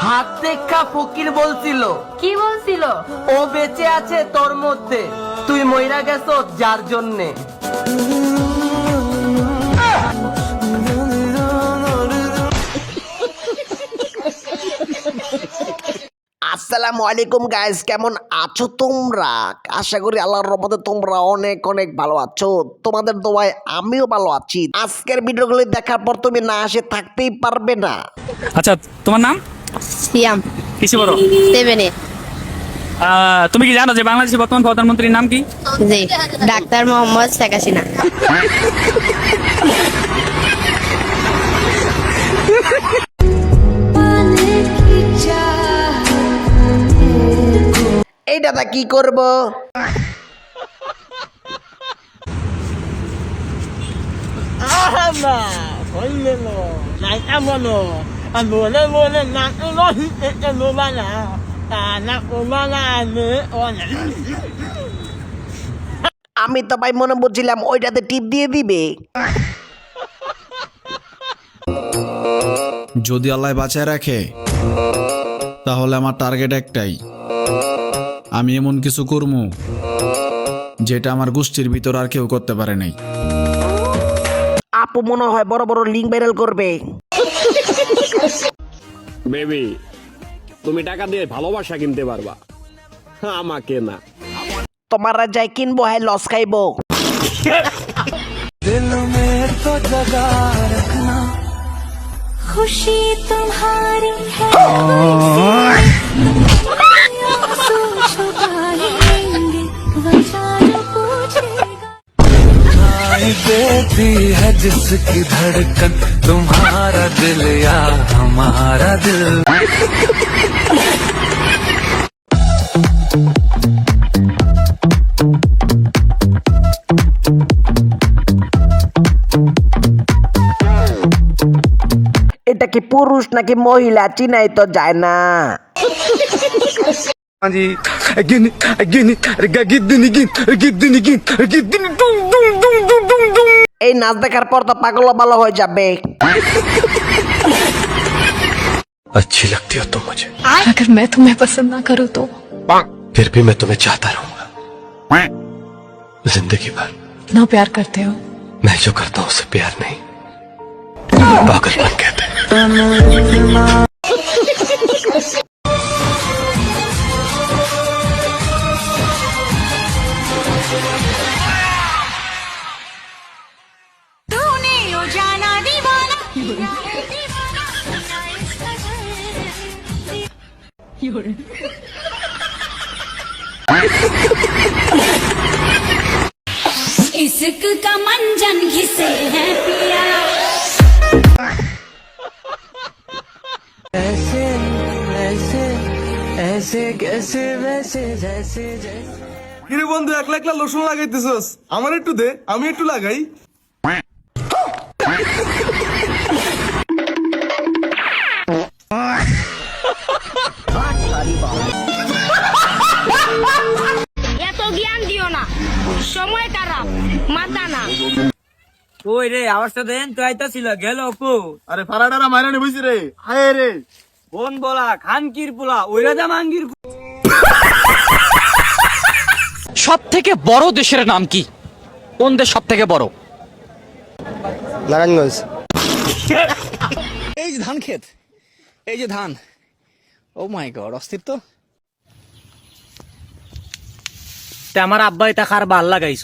হাত দেখা ফকির বলছিল। কি বলছিল? ও বেঁচে আছে তোর মধ্যে, তুই মইরা গেছ যার জন্যে। আসসালামু আলাইকুম গাইস, কেমন আছো তোমরা? আশা করি আল্লাহর রহমতে তোমরা অনেক অনেক ভালো আছো। তোমাদের দোয়ায় আমিও ভালো আছি। আজকের ভিডিওগুলো দেখার পর তুমি না আসে থাকতেই পারবে না। আচ্ছা, তোমার নাম? সিয়াম। কিসে বড়? 7 এ। তুমি কি জানো যে বাংলাদেশের বর্তমান প্রধানমন্ত্রীর নাম কি? জি, ডাক্তার মোহাম্মদ শেখ হাসিনা। এইটা কি করব? আমি তো ভাই মনে বুঝছিলাম ওইটাতে টিপ দিয়ে দিবে। যদি আল্লাহ বাঁচায় রাখে তাহলে আমার টার্গেট একটাই, আমি এমন কিছু করবো যেটা আমার গোষ্ঠীর ভিতর আর কেউ করতে পারে নাই। আপু মনে হয় বড় বড় লিঙ্ক ভাইরাল করবে। বেবি, তুমি টাকা দিয়ে ভালোবাসা কিনতে পারবা, আমাকে না। তোমারা যাই কিনবো হ্যাঁ লস খাইবো। खुशी तुम्हारी है छुपाएंगे वजह पूछेगा देती है जिसकी धड़कन तुम्हारा दिल या हमारा दिल। এটা কি পুরুষ নাকি মহিলা চিনাই তো যায় না। এই নাচ দেখার পর তো পাগল ভালো হয়ে যাবে। अच्छी लगती हो तुम मुझे, अगर मैं तुम्हें पसंद ना करूँ तो फिर भी मैं तुम्हें चाहता रहूंगा जिंदगी भर। ना प्यार करते हो? मैं जो करता हूँ उसे प्यार नहीं, पागलपन कहते हैं। तूने ओ जाना दीवाना इश्क का मंजन घिसे है पिया। কিরে বন্ধু, একলা একলা লোশন লাগাইতেছস? আমার একটু দে, আমি একটু লাগাই। এত জ্ঞান দিও না, সময় খারাপ, মাথা না। ওই রে, আওয়াজটা দেন তো আইতাছিল গেল অপু। আরে ফারাডারা মাইরানি বইছি রে। হায় রে বোন বলা খানকির পোলা, ওইরা জামাঙ্গীর। সব থেকে বড় দেশের নাম কি? কোন দেশ সব থেকে বড়? নারায়ণগঞ্জ। এই যে ধান ক্ষেত, এই যে ধান। ও মাই গড, অস্থির তো। আমার আব্বা এটা খার ভাল লাগাইছ।